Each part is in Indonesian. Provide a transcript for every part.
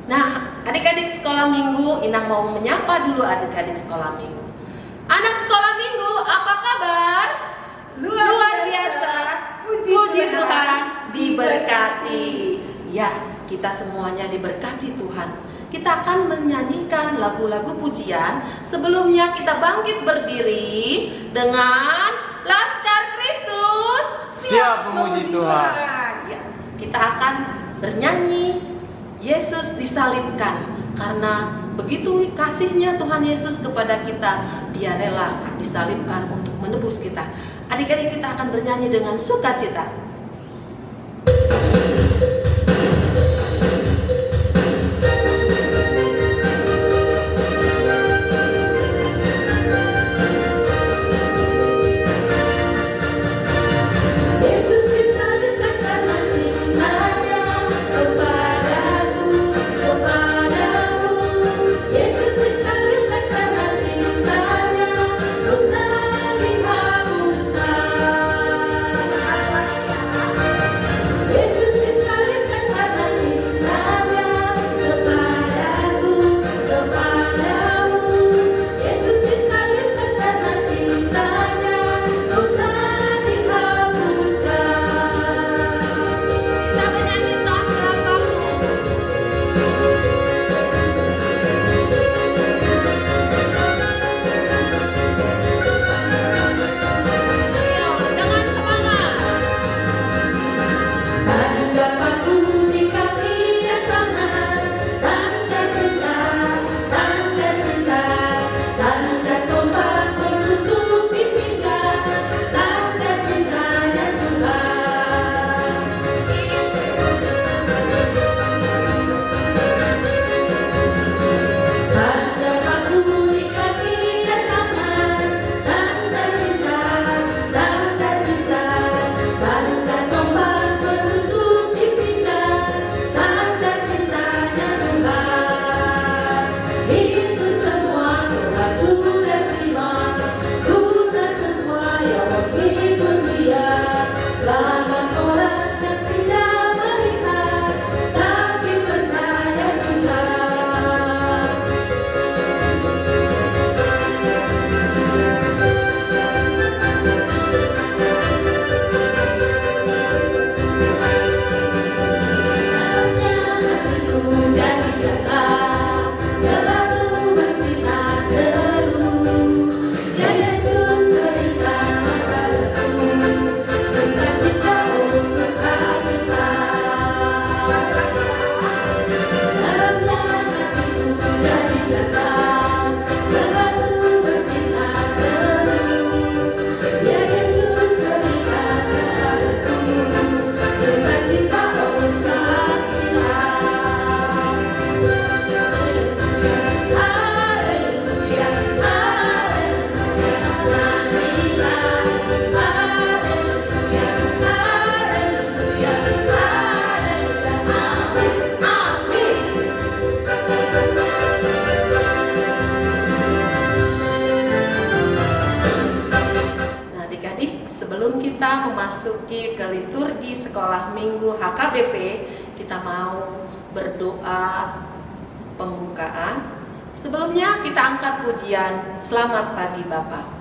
Nah, adik-adik sekolah minggu, Inang mau menyapa dulu adik-adik sekolah minggu. Anak sekolah minggu, apa kabar? Luar biasa. Puji Tuhan, diberkati. Ya, kita semuanya diberkati Tuhan. Kita akan menyanyikan lagu-lagu pujian. Sebelumnya kita bangkit berdiri dengan Laskar Kristus Siap memuji Tuhan. Ya, kita akan bernyanyi Yesus disalibkan. Karena begitu kasihnya Tuhan Yesus kepada kita, Dia rela disalibkan untuk menebus kita. Adik-adik, kita akan bernyanyi dengan sukacita. Kita memasuki ke liturgi sekolah minggu HKBP, kita mau berdoa pembukaan. Sebelumnya kita angkat pujian Selamat Pagi Bapa.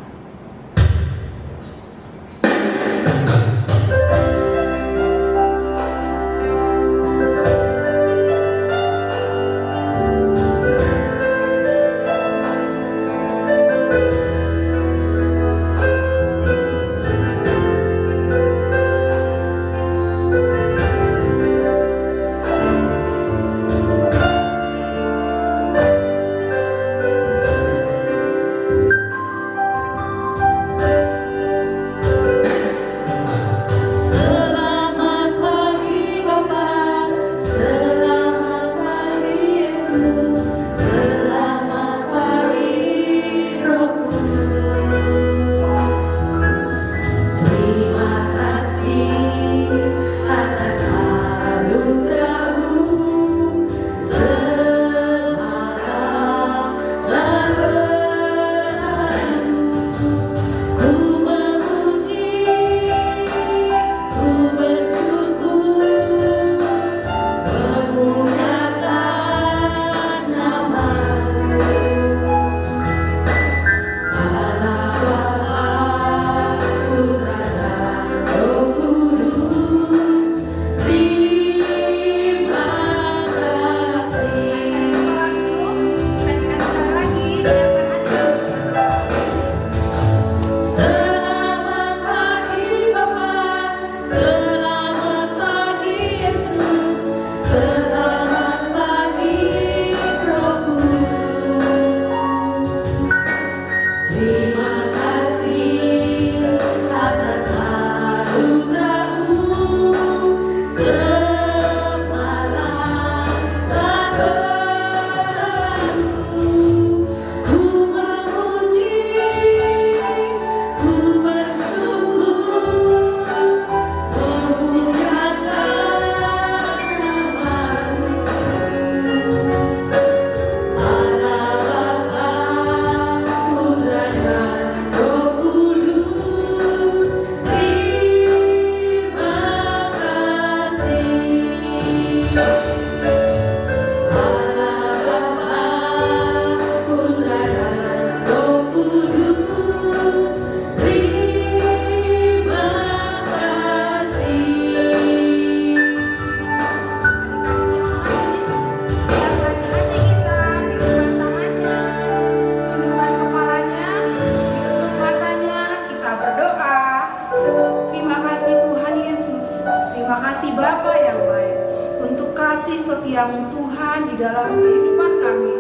Tuhan di dalam kehidupan kami,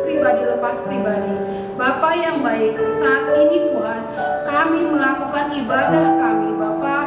pribadi lepas pribadi. Bapa yang baik, saat ini Tuhan, kami melakukan ibadah kami, Bapa,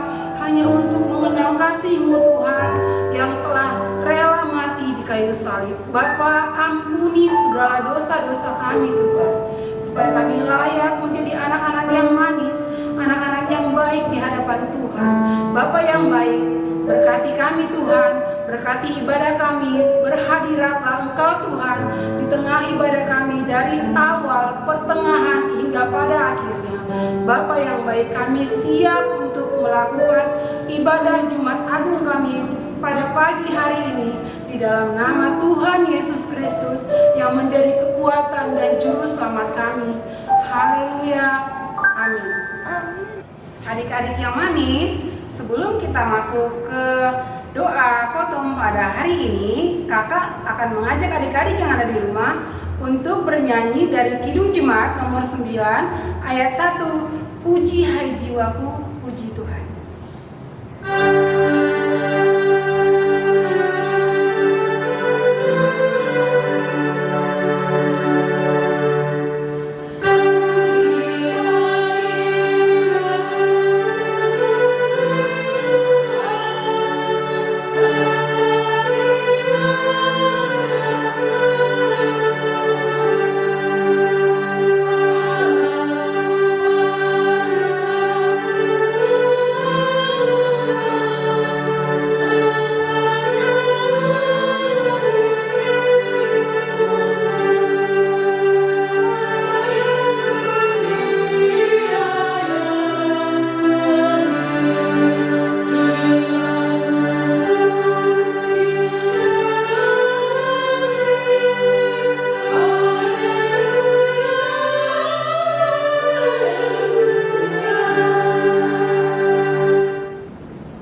hanya untuk mengenal kasih-Mu Tuhan, yang telah rela mati di kayu salib. Bapa, ampuni segala dosa-dosa kami Tuhan, supaya kami layak menjadi anak-anak yang manis, anak-anak yang baik di hadapan Tuhan. Bapa yang baik, berkati kami Tuhan, berkati ibadah kami, berhadiratlah Engkau Tuhan di tengah ibadah kami dari awal, pertengahan hingga pada akhirnya. Bapa yang baik, kami siap untuk melakukan ibadah Jumat Agung kami pada pagi hari ini di dalam nama Tuhan Yesus Kristus yang menjadi kekuatan dan juru selamat kami. Haleluya, amin. Adik-adik yang manis, sebelum kita masuk ke doa khotbah pada hari ini, kakak akan mengajak adik-adik yang ada di rumah untuk bernyanyi dari Kidung Jemaat nomor 9 ayat 1. Puji hai jiwaku, puji Tuhan.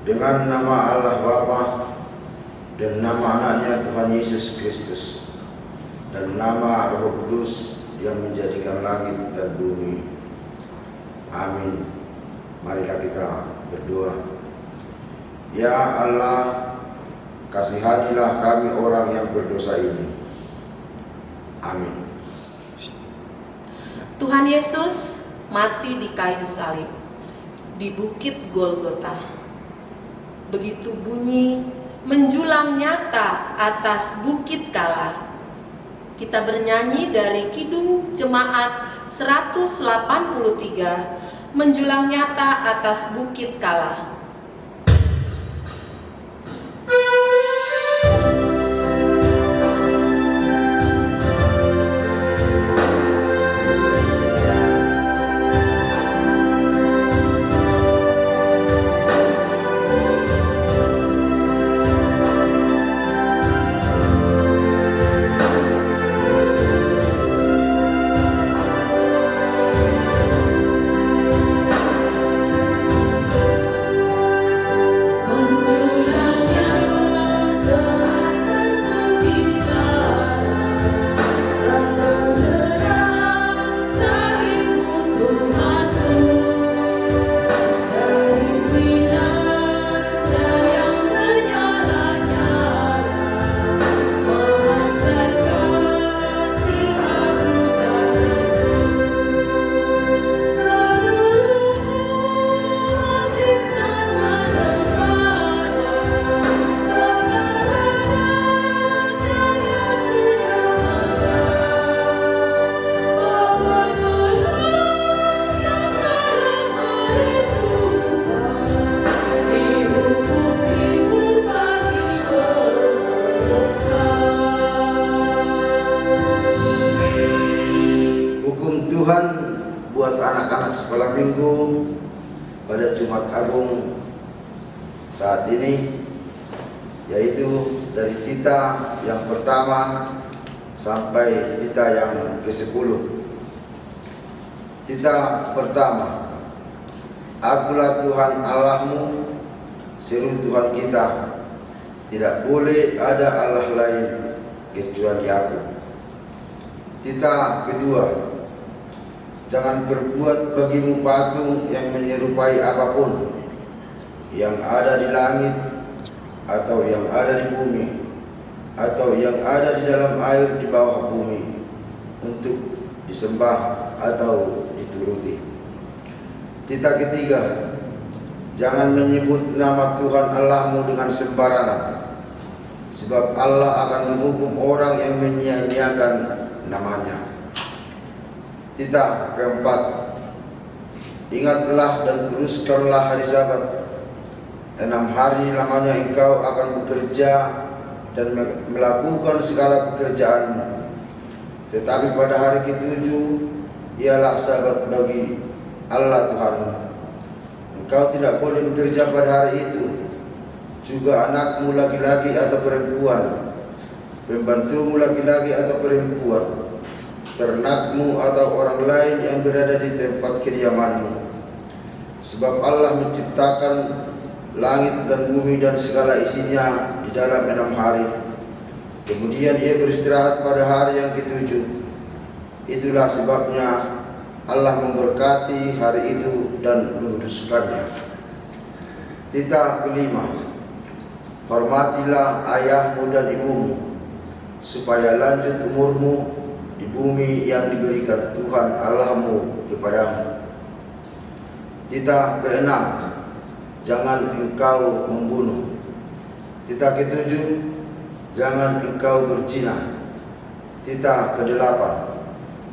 Dengan nama Allah Bapa dan nama anaknya Tuhan Yesus Kristus dan nama Roh Kudus yang menjadikan langit dan bumi. Amin. Marilah kita berdoa. Ya Allah, kasihanilah kami orang yang berdosa ini. Amin. Tuhan Yesus mati di kayu salib di bukit Golgota. Begitu bunyi menjulang nyata atas bukit Kala. Kita bernyanyi dari Kidung Jemaat 183, menjulang nyata atas bukit Kala. Tuhan buat anak-anak sekolah minggu pada Jumat Agung saat ini, yaitu dari Tita yang pertama sampai Tita yang ke-10. Tita pertama, Akulah Tuhan Allahmu, seru Tuhan kita, tidak boleh ada Allah lain kecuali Aku. Tita kedua, jangan berbuat bagimu patung yang menyerupai apapun yang ada di langit atau yang ada di bumi atau yang ada di dalam air di bawah bumi untuk disembah atau dituruti. Titah ketiga, jangan menyebut nama Tuhan Allahmu dengan sembarangan, sebab Allah akan menghukum orang yang menyia-nyiakan namanya. Titah keempat, ingatlah dan kuduskanlah hari Sabat. 6 hari lamanya engkau akan bekerja dan melakukan segala pekerjaanmu. Tetapi pada hari ke-7 ialah Sabat bagi Allah Tuhanmu. Engkau tidak boleh bekerja pada hari itu, juga anakmu laki-laki atau perempuan, pembantumu laki-laki atau perempuan, ternakmu atau orang lain yang berada di tempat kediamanmu. Sebab Allah menciptakan langit dan bumi dan segala isinya di dalam 6 hari. Kemudian ia beristirahat pada hari yang ke-7. Itulah sebabnya Allah memberkati hari itu dan menguduskannya. Titah kelima, hormatilah ayahmu dan ibumu, supaya lanjut umurmu di bumi yang diberikan Tuhan Allahmu kepadamu. Titah keenam, jangan engkau membunuh. Titah ke-7, jangan engkau berzina. Titah ke-8,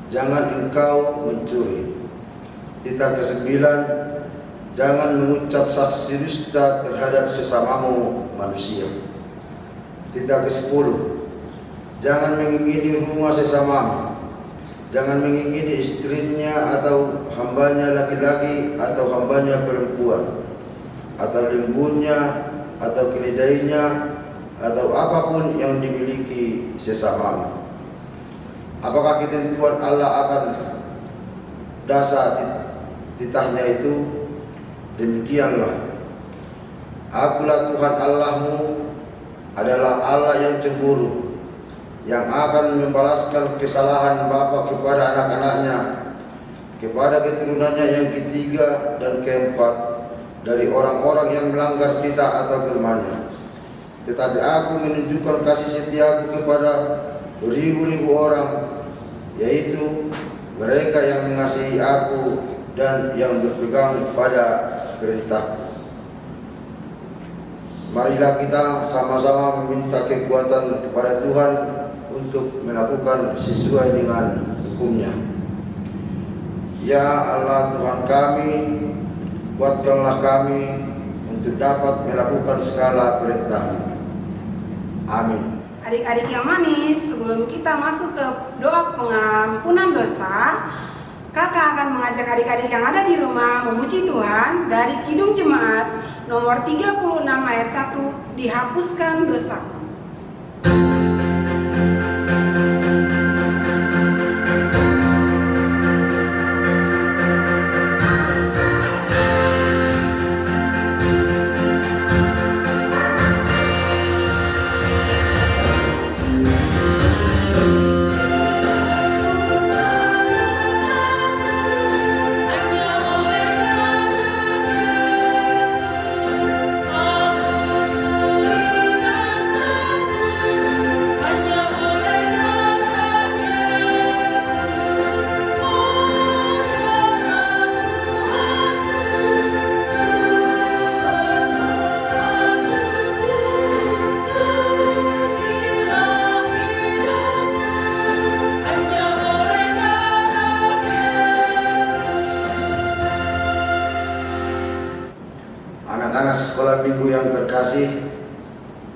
jangan engkau mencuri. Titah ke-9, jangan mengucap saksi dusta terhadap sesamamu manusia. Titah ke-10, jangan mengingini rumah sesamamu. Jangan mengingini istrinya atau hambanya laki-laki atau hambanya perempuan, atau lembunya, atau keledainya, atau apapun yang dimiliki sesamamu. Apakah ketentuan Allah akan dasar titahnya itu? Demikianlah, Akulah Tuhan Allahmu, adalah Allah yang cemburu, yang akan membalaskan kesalahan bapa kepada anak-anaknya, kepada keturunannya yang ketiga dan keempat dari orang-orang yang melanggar titah atau firman-Nya. Tetapi aku menunjukkan kasih setiaku kepada beribu-ribu orang, yaitu mereka yang mengasihi aku dan yang berpegang pada perintahku. Marilah kita sama-sama meminta kekuatan kepada Tuhan untuk melakukan sesuai dengan hukum-Nya. Ya Allah Tuhan kami, kuatkanlah kami untuk dapat melakukan segala perintah-Mu. Amin. Adik-adik yang manis, sebelum kita masuk ke doa pengampunan dosa, kakak akan mengajak adik-adik yang ada di rumah memuji Tuhan dari Kidung Jemaat nomor 36 ayat 1, dihapuskan dosaku. Anak-anak sekolah minggu yang terkasih,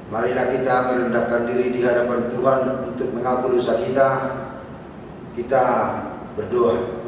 marilah kita merendahkan diri di hadapan Tuhan untuk mengampuni dosa kita. Kita berdoa.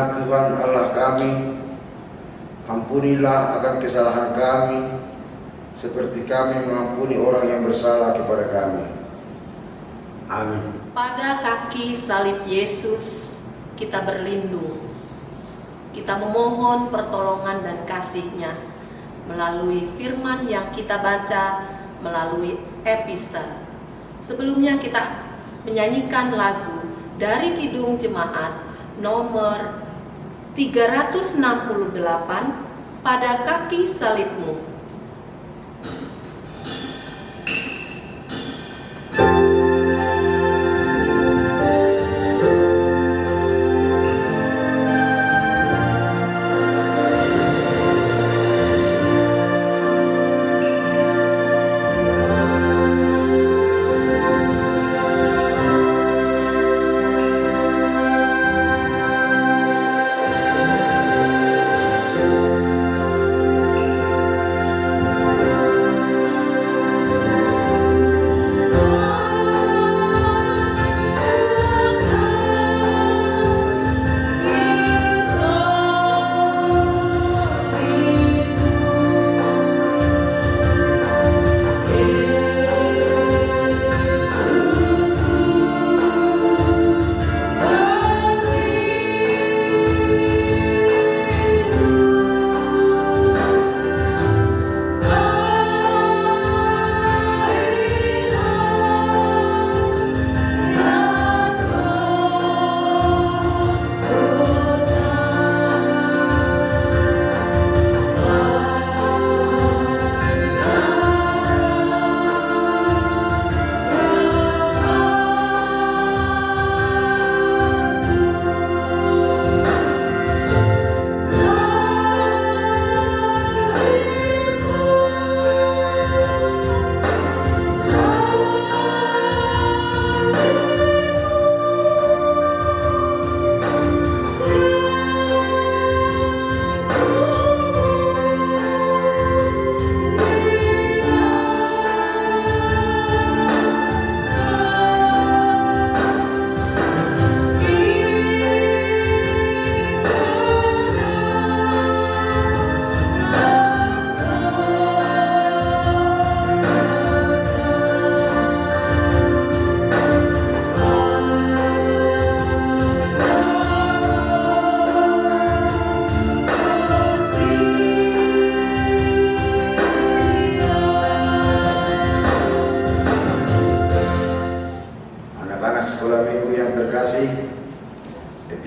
Ya Tuhan Allah kami, ampunilah akan kesalahan kami, seperti kami mengampuni orang yang bersalah kepada kami. Amin. Pada kaki salib Yesus kita berlindung. Kita memohon pertolongan dan kasih-Nya melalui firman yang kita baca melalui epistel. Sebelumnya kita menyanyikan lagu dari Kidung Jemaat nomor 368, Pada Kaki Salibmu.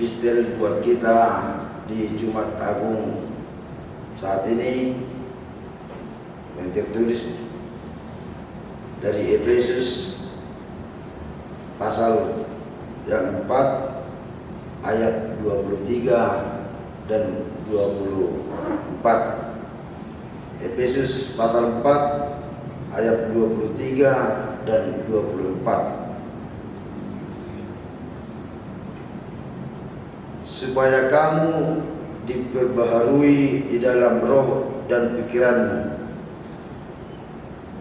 epistel buat kita di Jumat Agung saat ini yang tertulis dari Efesus pasal yang 4 ayat 23 dan 24. Efesus pasal 4 ayat 23 dan 24. Supaya kamu diperbaharui di dalam roh dan pikiranmu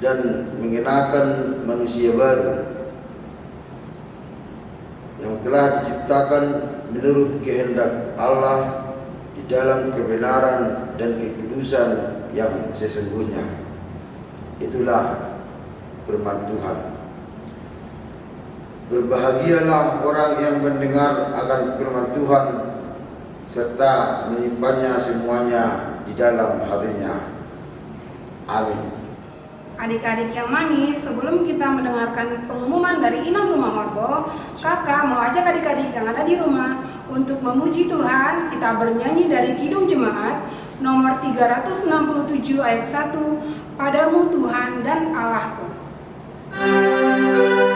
dan mengenakan manusia baru yang telah diciptakan menurut kehendak Allah di dalam kebenaran dan kekudusan yang sesungguhnya. Itulah firman Tuhan. Berbahagialah orang yang mendengar akan firman Tuhan serta menyimpannya semuanya di dalam hatinya. Amin. Adik-adik yang manis, sebelum kita mendengarkan pengumuman dari Inam Rumah Morbo, kakak mau ajak adik-adik yang ada di rumah untuk memuji Tuhan. Kita bernyanyi dari Kidung Jemaat nomor 367 ayat 1, Padamu Tuhan dan Allahku. Padamu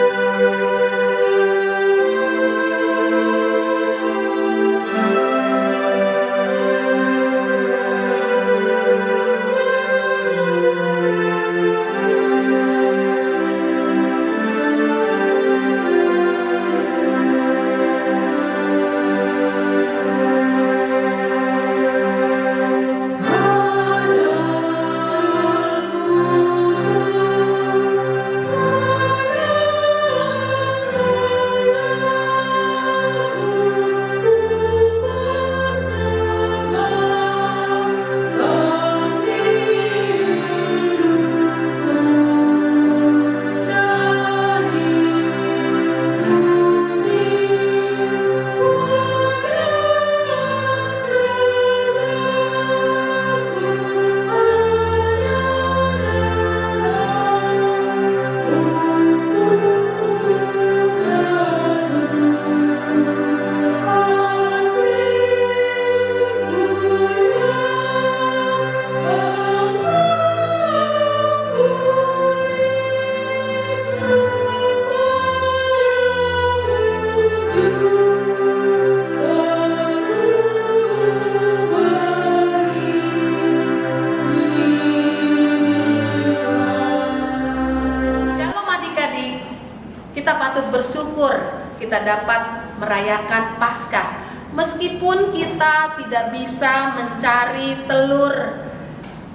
bersyukur kita dapat merayakan Paskah. Meskipun kita tidak bisa mencari telur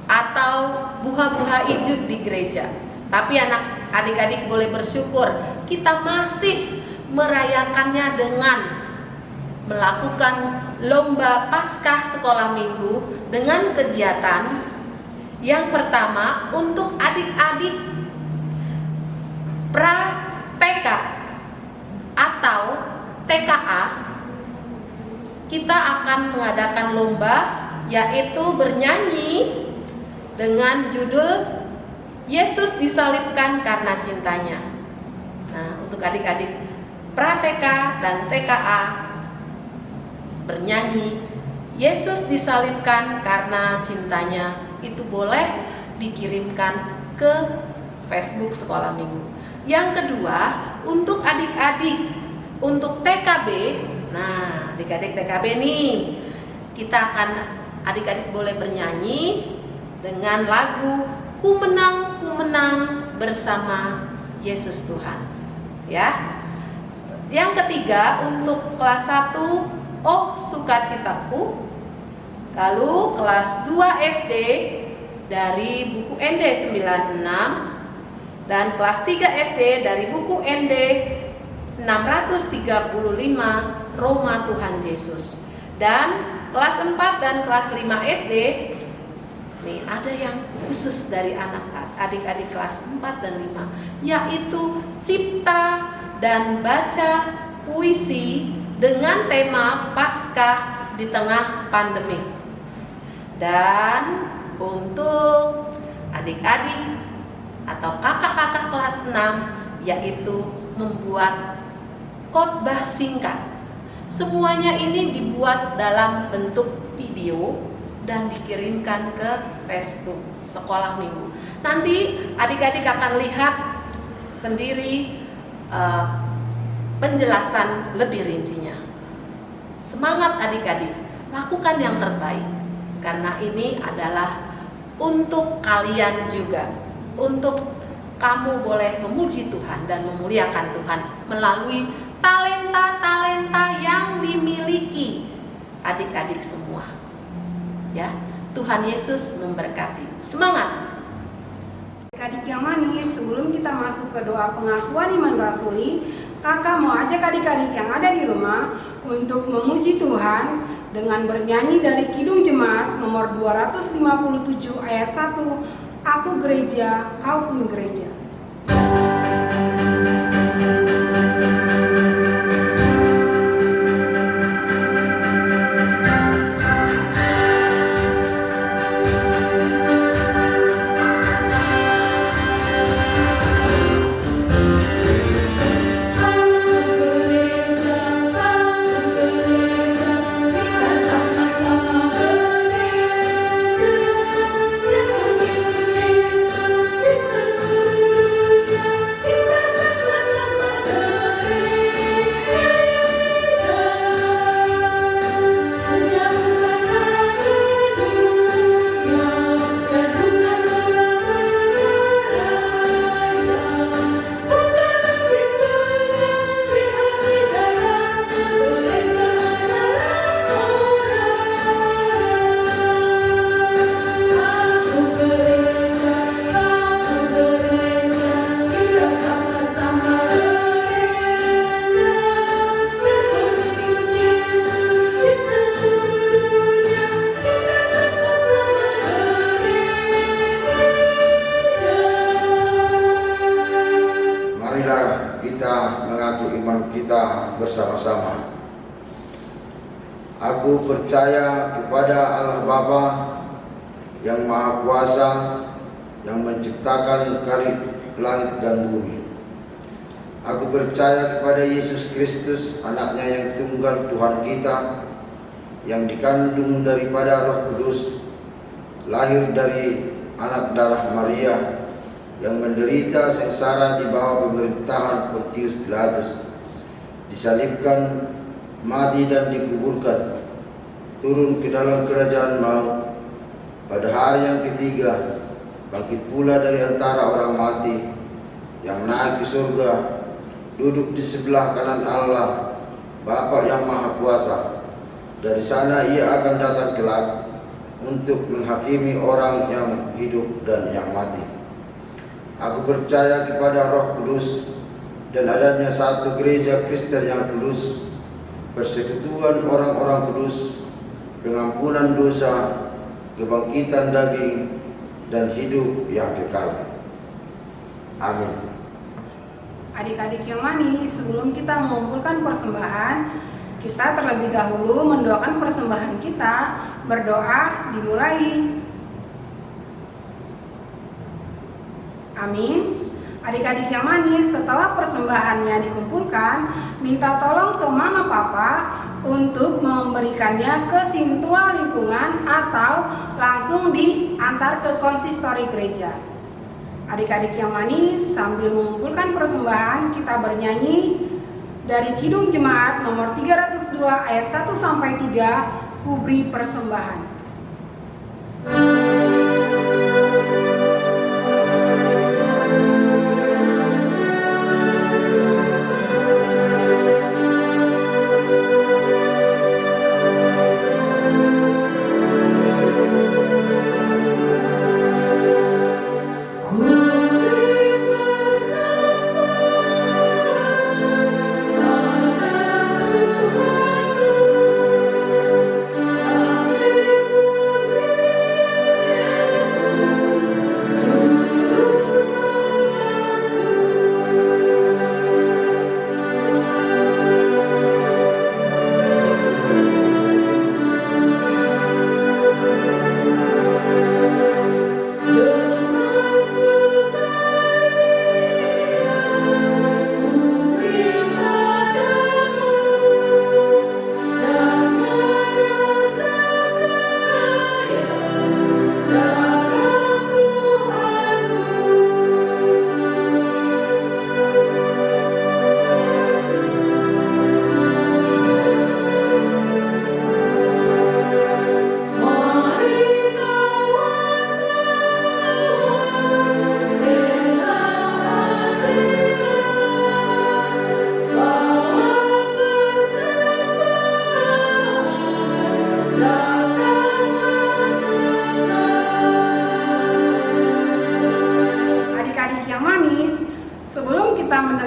atau buah-buah ijuk di gereja, tapi adik-adik boleh bersyukur kita masih merayakannya dengan melakukan lomba Paskah sekolah minggu dengan kegiatan yang pertama untuk adik-adik pra-TK atau TKA. Kita akan mengadakan lomba yaitu bernyanyi dengan judul Yesus disalibkan karena cintanya. Nah, untuk adik-adik pra-TK dan TKA bernyanyi Yesus disalibkan karena cintanya, itu boleh dikirimkan ke Facebook sekolah minggu. Yang kedua, untuk adik-adik untuk TKB, nah adik-adik TKB nih, kita akan adik-adik boleh bernyanyi dengan lagu Ku menang bersama Yesus Tuhan. Ya. Yang ketiga, untuk kelas 1, Oh Sukacitaku. Lalu kelas 2 SD dari buku ND 96 dan kelas 3 SD dari buku ND 635 Roma Tuhan Yesus. Dan kelas 4 dan kelas 5 SD nih ada yang khusus dari adik-adik kelas 4 dan 5, yaitu cipta dan baca puisi dengan tema Paskah di tengah pandemi. Dan untuk adik-adik atau kakak-kakak kelas 6 yaitu membuat khotbah singkat. Semuanya ini dibuat dalam bentuk video dan dikirimkan ke Facebook sekolah minggu. Nanti adik-adik akan lihat sendiri penjelasan lebih rincinya. Semangat adik-adik, lakukan yang terbaik, karena ini adalah untuk kalian juga, untuk kamu boleh memuji Tuhan dan memuliakan Tuhan melalui talenta-talenta yang dimiliki adik-adik semua. Ya, Tuhan Yesus memberkati. Semangat. Adik-adik yang manis, sebelum kita masuk ke doa pengakuan iman rasuli, kakak mau ajak adik-adik yang ada di rumah untuk memuji Tuhan dengan bernyanyi dari Kidung Jemaat nomor 257 ayat 1, Aku gereja, kau pun gereja. Bersama-sama. Aku percaya kepada Allah Bapa yang Maha Kuasa, yang menciptakan langit dan bumi. Aku percaya kepada Yesus Kristus, anaknya yang tunggal Tuhan kita, yang dikandung daripada Roh Kudus, lahir dari anak darah Maria, yang menderita sengsara di bawah pemerintahan Pontius Pilatus, disalibkan, mati dan dikuburkan, turun ke dalam kerajaan maut, pada hari yang ketiga bangkit pula dari antara orang mati, yang naik ke surga, duduk di sebelah kanan Allah, Bapa yang Maha Kuasa. Dari sana ia akan datang kelak untuk menghakimi orang yang hidup dan yang mati. Aku percaya kepada Roh Kudus dan adanya satu gereja Kristen yang kudus, persekutuan orang-orang kudus, pengampunan dosa, kebangkitan daging, dan hidup yang kekal. Amin. Adik-adik yang manis, sebelum kita mengumpulkan persembahan, kita terlebih dahulu mendoakan persembahan kita. Berdoa dimulai. Amin. Adik-adik yang manis, setelah persembahannya dikumpulkan, minta tolong ke mama papa untuk memberikannya ke sintua lingkungan atau langsung diantar ke konsistori gereja. Adik-adik yang manis, sambil mengumpulkan persembahan, kita bernyanyi dari Kidung Jemaat nomor 302 ayat 1 sampai 3, Ku Beri Persembahan.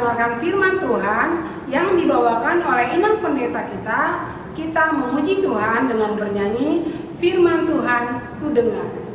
mendengarkan firman Tuhan yang dibawakan oleh inang pendeta kita memuji Tuhan dengan bernyanyi firman Tuhan ku dengar.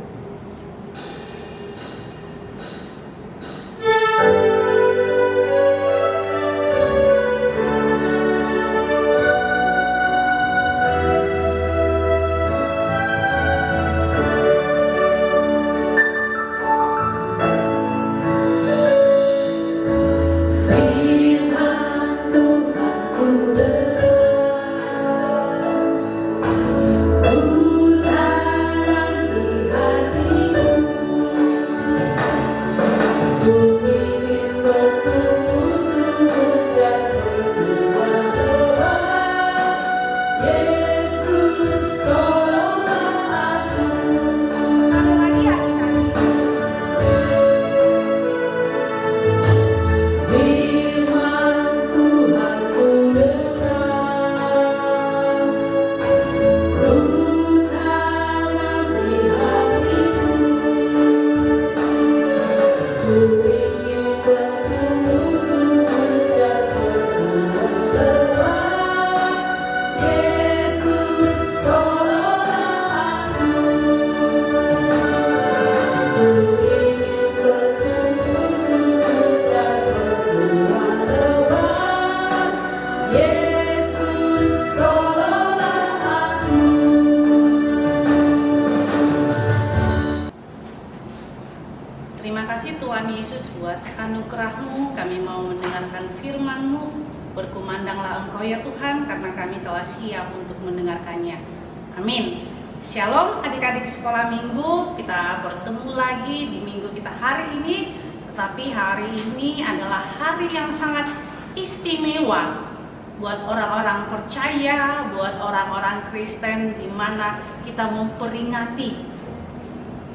Terima kasih Tuhan Yesus buat anugerah-Mu, kami mau mendengarkan firman-Mu, berkumandanglah Engkau ya Tuhan, karena kami telah siap untuk mendengarkannya. Amin. Shalom adik-adik sekolah minggu, kita bertemu lagi di minggu kita hari ini, tetapi hari ini adalah hari yang sangat istimewa buat orang-orang percaya, buat orang-orang Kristen, di mana kita memperingati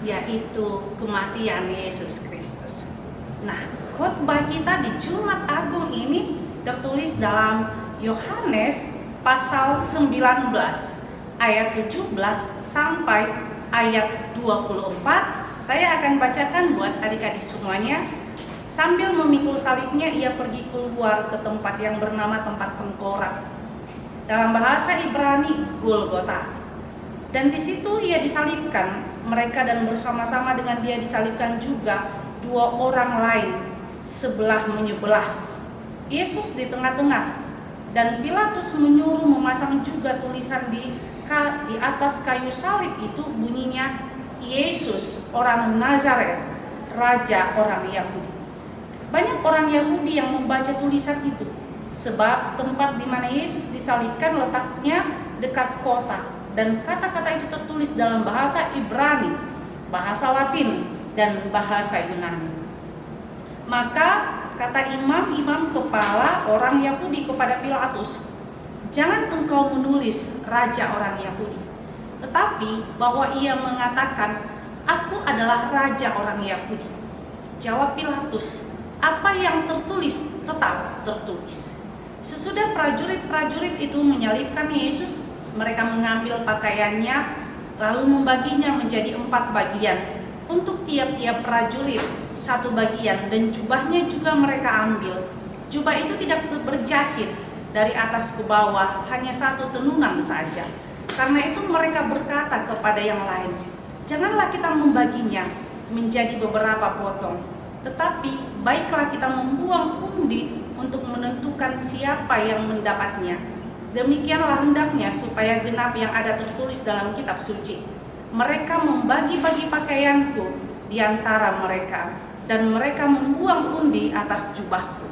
yaitu kematian Yesus Kristus. Nah, khotbah kita di Jumat Agung ini tertulis dalam Yohanes pasal 19 ayat 17 sampai ayat 24. Saya akan bacakan buat adik-adik semuanya. Sambil memikul salibnya, ia pergi keluar ke tempat yang bernama tempat tengkorak. Dalam bahasa Ibrani, Golgota. Dan di situ ia disalibkan, mereka dan bersama-sama dengan dia disalibkan juga 2 orang lain, sebelah menyebelah. Yesus di tengah-tengah, dan Pilatus menyuruh memasang juga tulisan di atas kayu salib itu, bunyinya, Yesus orang Nazaret, Raja orang Yahudi. Banyak orang Yahudi yang membaca tulisan itu, sebab tempat di mana Yesus disalibkan letaknya dekat kota, dan kata-kata itu tertulis dalam bahasa Ibrani, bahasa Latin, dan bahasa Yunani. Maka kata imam-imam kepala orang Yahudi kepada Pilatus, "Jangan engkau menulis Raja orang Yahudi, tetapi bahwa ia mengatakan, Aku adalah Raja orang Yahudi." Jawab Pilatus, "Apa yang tertulis tetap tertulis." Sesudah prajurit-prajurit itu menyalibkan Yesus, mereka mengambil pakaiannya lalu membaginya menjadi 4 bagian, untuk tiap-tiap prajurit 1 bagian, dan jubahnya juga mereka ambil. Jubah itu tidak berjahit dari atas ke bawah, hanya 1 tenunan saja. Karena itu mereka berkata kepada yang lain, "Janganlah kita membaginya menjadi beberapa potong, tetapi baiklah kita membuang undi untuk menentukan siapa yang mendapatnya. Demikianlah hendaknya supaya genap yang ada tertulis dalam kitab suci. Mereka membagi-bagi pakaianku di antara mereka, dan mereka membuang undi atas jubahku."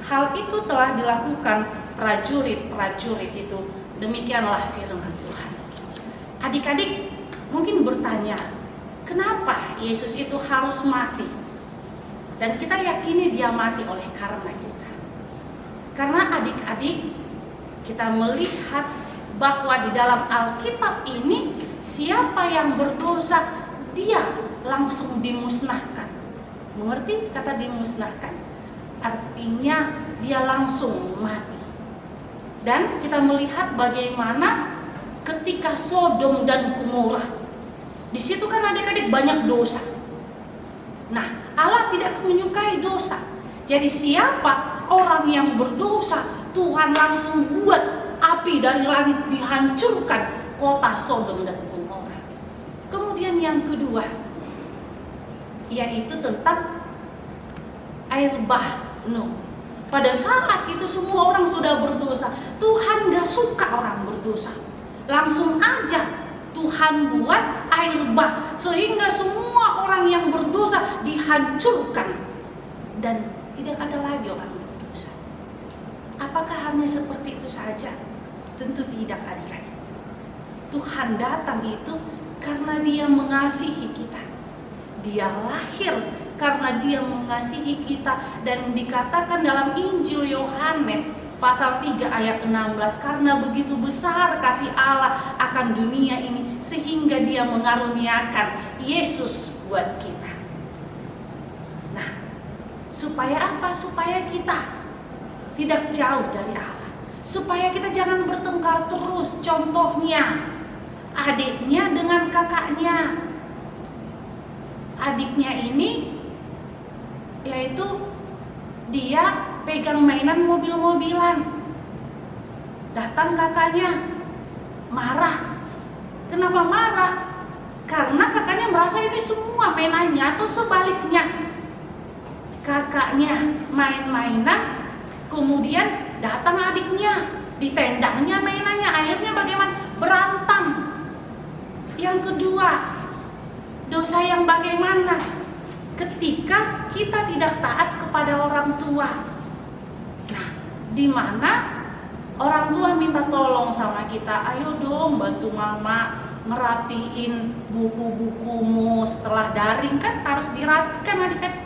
Hal itu telah dilakukan prajurit-prajurit itu. Demikianlah firman Tuhan. Adik-adik mungkin bertanya, kenapa Yesus itu harus mati? Dan kita yakini dia mati oleh karena kita. Karena adik-adik, kita melihat bahwa di dalam Alkitab ini, siapa yang berdosa, dia langsung dimusnahkan. Mengerti kata dimusnahkan? Artinya dia langsung mati. Dan kita melihat bagaimana ketika Sodom dan Gomora, di situ kan adik-adik banyak dosa. Nah, Allah tidak menyukai dosa. Jadi siapa orang yang berdosa, Tuhan langsung buat api dari langit dihancurkan kota Sodom dan Gomora. Kemudian yang kedua, yaitu tentang air bah Nuh. Pada saat itu semua orang sudah berdosa. Tuhan gak suka orang berdosa. Langsung aja Tuhan buat air bah, sehingga semua orang yang berdosa dihancurkan, dan tidak ada lagi orang berdosa. Apakah hanya seperti itu saja? Tentu tidak, adik-adik. Tuhan datang itu karena dia mengasihi kita. Dia lahir karena dia mengasihi kita, dan dikatakan dalam Injil Yohanes pasal 3 ayat 16, karena begitu besar kasih Allah akan dunia ini sehingga dia mengaruniakan Yesus buat kita. Nah, supaya apa? Supaya kita tidak jauh dari Allah, supaya kita jangan bertengkar terus. Contohnya, adiknya dengan kakaknya. Adiknya ini yaitu dia pegang mainan mobil-mobilan. Datang kakaknya marah. Kenapa marah? Karena kakaknya merasa ini semua mainannya, atau sebaliknya. Kakaknya main-mainan, kemudian datang adiknya, ditendangnya mainannya, akhirnya bagaimana? Berantem. Yang kedua, dosa yang bagaimana? Ketika kita tidak taat kepada orang tua. Nah, di mana orang tua minta tolong sama kita, "Ayo dong bantu mama ngerapiin buku-bukumu setelah daring, kan harus dirapikan adik-adik.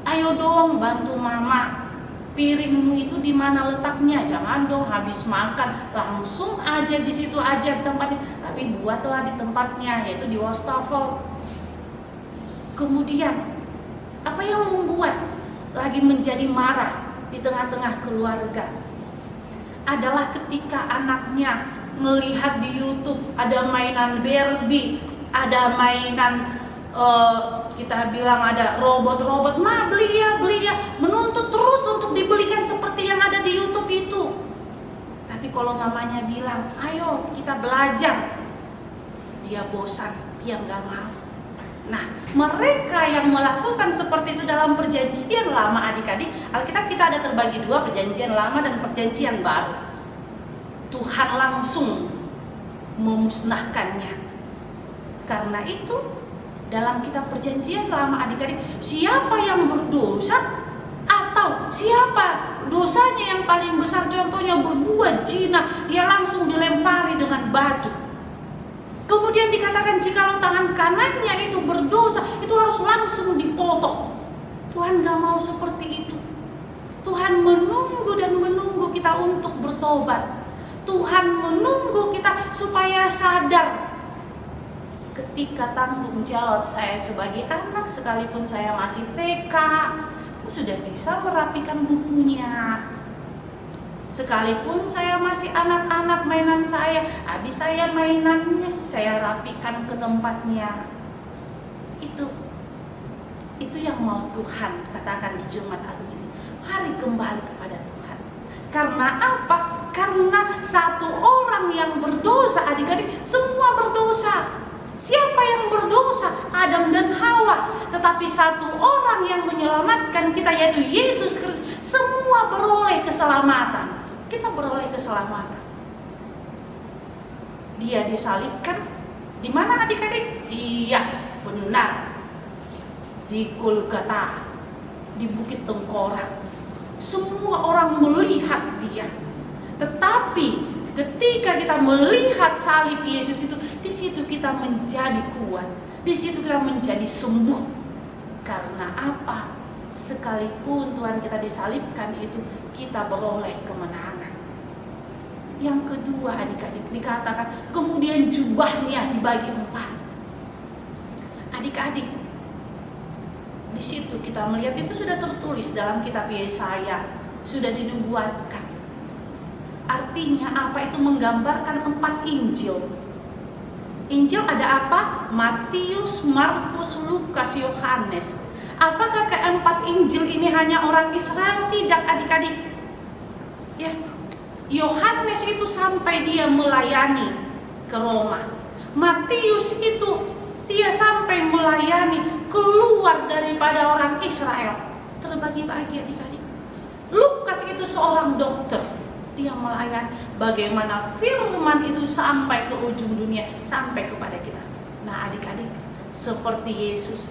Ayo dong bantu mama, piringmu itu di mana letaknya, jangan dong habis makan langsung aja di situ aja tempatnya, tapi buatlah di tempatnya, yaitu di wastafel." Kemudian apa yang membuat lagi menjadi marah? di tengah-tengah keluarga adalah ketika anaknya melihat di YouTube ada mainan Barbie, ada mainan kita bilang ada robot-robot, ma beli ya, menuntut terus untuk dibelikan seperti yang ada di YouTube itu. Tapi kalau mamanya bilang, ayo kita belajar, dia bosan, dia nggak mau. Nah, mereka yang melakukan seperti itu dalam perjanjian lama, adik-adik, Alkitab kita ada terbagi dua, perjanjian lama dan perjanjian baru. Tuhan langsung memusnahkannya. Karena itu, dalam kitab perjanjian lama, adik-adik, siapa yang berdosa atau siapa dosanya yang paling besar, contohnya berbuat zina, dia langsung dilempari dengan batu. Kemudian dikatakan jikalau tangan kanannya itu berdosa, itu harus langsung dipotong. Tuhan gak mau seperti itu. Tuhan menunggu dan menunggu kita untuk bertobat. Tuhan menunggu kita supaya sadar. Ketika tanggung jawab saya sebagai anak, sekalipun saya masih TK, sudah bisa merapikan bukunya. Sekalipun saya masih anak-anak, mainan saya, habis saya mainannya, saya rapikan ke tempatnya. Itu yang mau Tuhan katakan di Jumat Agung ini. Mari kembali kepada Tuhan. Karena apa? Karena satu orang yang berdosa, adik-adik, semua berdosa. Siapa yang berdosa? Adam dan Hawa. Tetapi satu orang yang menyelamatkan kita, yaitu Yesus Kristus. Semua beroleh keselamatan. Kita beroleh keselamatan. Dia disalibkan. Di mana, adik-adik? Iya, benar. Di Golgota, di Bukit Tengkorak. Semua orang melihat dia. Tetapi ketika kita melihat salib Yesus itu, di situ kita menjadi kuat, di situ kita menjadi sembuh. Karena apa? Sekalipun Tuhan kita disalibkan itu, kita beroleh kemenangan. Yang kedua, adik-adik, dikatakan kemudian jubahnya dibagi 4. Adik-adik, di situ kita melihat itu sudah tertulis dalam kitab Yesaya, sudah dinubuatkan. Artinya apa? Itu menggambarkan 4 Injil. Injil ada apa? Matius, Markus, Lukas, Yohanes. Apakah keempat Injil ini hanya orang Israel? Tidak, adik-adik. Ya, Yohanes itu sampai dia melayani ke Roma. Matius itu dia sampai melayani keluar daripada orang Israel. Terbagi-bagi, adik-adik. Lukas itu seorang dokter. Dia melayani bagaimana firman itu sampai ke ujung dunia, sampai kepada kita. Nah, adik-adik, seperti Yesus,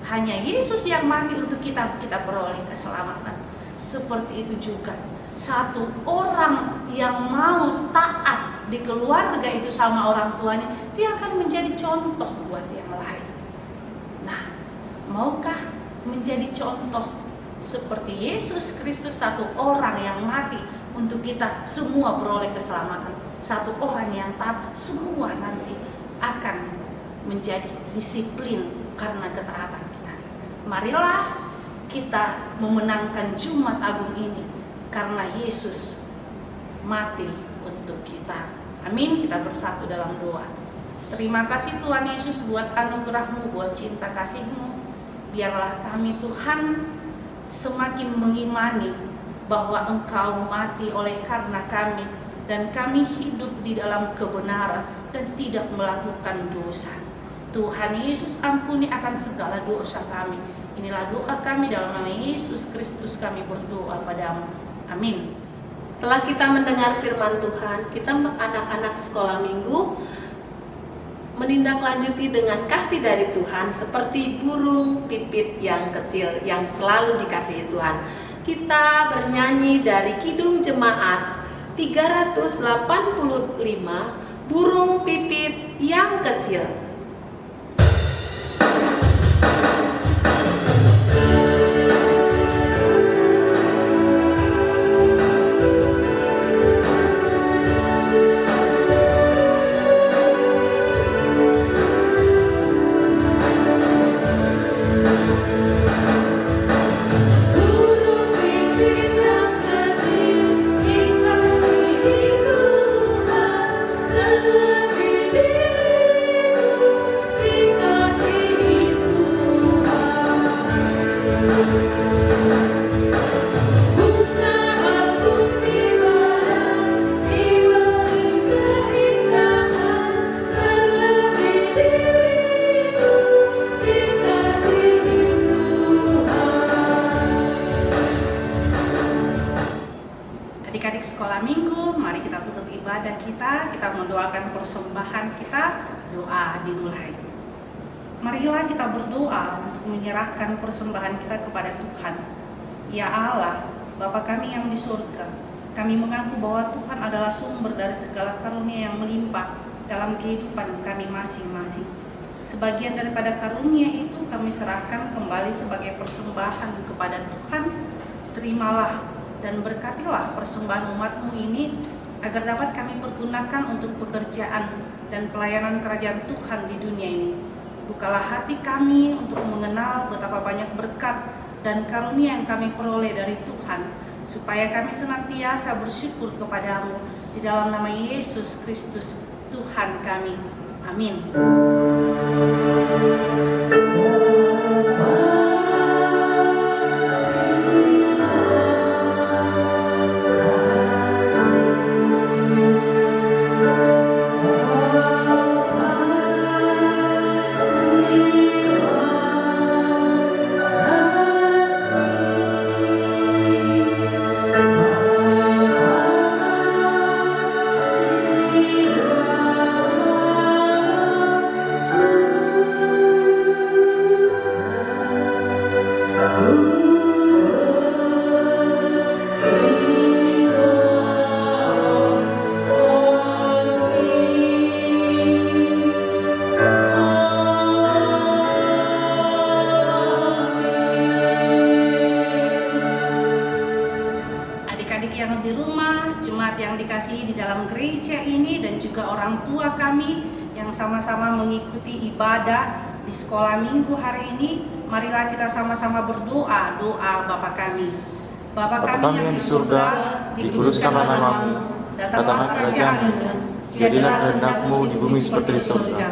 hanya Yesus yang mati untuk kita beroleh keselamatan. Seperti itu juga satu orang yang mau taat di keluarga itu sama orang tuanya, dia akan menjadi contoh buat yang lain. Nah, maukah menjadi contoh seperti Yesus Kristus, satu orang yang mati untuk kita semua beroleh keselamatan. Satu orang yang taat, semua nanti akan menjadi disiplin karena ketaatan kita. Marilah kita memenangkan Jumat Agung ini karena Yesus mati untuk kita. Amin. Kita bersatu dalam doa. Terima kasih Tuhan Yesus buat anugerah-Mu, buat cinta kasih-Mu. Biarlah kami Tuhan semakin mengimani bahwa Engkau mati oleh karena kami, dan kami hidup di dalam kebenaran dan tidak melakukan dosa. Tuhan Yesus, ampuni akan segala dosa kami. Inilah doa kami dalam nama Yesus Kristus, kami berdoa padamu. Amin. Setelah kita mendengar firman Tuhan, kita anak-anak sekolah minggu menindaklanjuti dengan kasih dari Tuhan seperti burung pipit yang kecil yang selalu dikasihi Tuhan. Kita bernyanyi dari Kidung Jemaat 385, burung pipit yang kecil. Burung pipit yang Minggu, mari kita tutup ibadah kita mendoakan persembahan kita, doa dimulai. Marilah kita berdoa untuk menyerahkan persembahan kita kepada Tuhan. Ya Allah, Bapa kami yang di surga, kami mengaku bahwa Tuhan adalah sumber dari segala karunia yang melimpah dalam kehidupan kami masing-masing. Sebagian daripada karunia itu kami serahkan kembali sebagai persembahan kepada Tuhan. Terimalah dan berkatilah persembahan umat-Mu ini agar dapat kami pergunakan untuk pekerjaan dan pelayanan kerajaan Tuhan di dunia ini. Bukalah hati kami untuk mengenal betapa banyak berkat dan karunia yang kami peroleh dari Tuhan, supaya kami senantiasa bersyukur kepadamu di dalam nama Yesus Kristus Tuhan kami. Amin. Adik-adik yang di rumah, jemaat yang dikasihi di dalam gereja ini, dan juga orang tua kami yang sama-sama mengikuti ibadah di sekolah minggu hari ini, marilah kita sama-sama berdoa, doa Bapa kami. Bapa kami yang di surga, dikuduskanlah namamu, datanglah kerajaanmu, jadilah kehendak-Mu di bumi seperti di surga.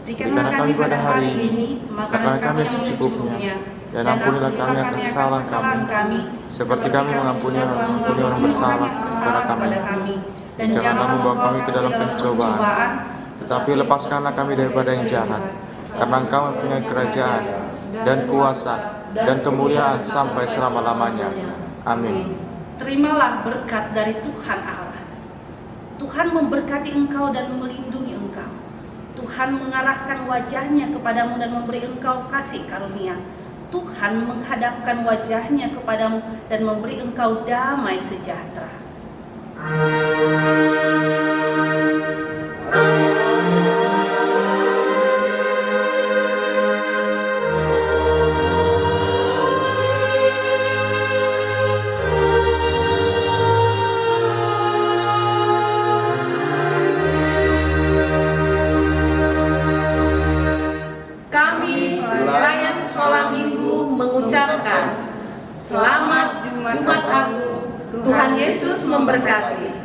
Berikanlah kami pada hari ini makanan kami yang secukupnya, dan ampunilah kami akan kesalahan kami, seperti kami mengampuni orang bersalah kepada kami. Dan janganlah membawa kami ke dalam pencobaan, tetapi lepaskanlah kami daripada yang jahat, karena Engkau mempunyai kerajaan dan kuasa dan kemuliaan sampai selama-lamanya. Amin. Terimalah berkat dari Tuhan Allah. Tuhan memberkati engkau dan melindungi engkau. Tuhan mengarahkan wajahnya kepadamu dan memberi engkau kasih karunia. Tuhan menghadapkan wajahnya kepadamu dan memberi engkau damai sejahtera. Kami, pelayan sekolah minggu, mengucapkan Selamat Jumat Agung. Tuhan Yesus memberkati.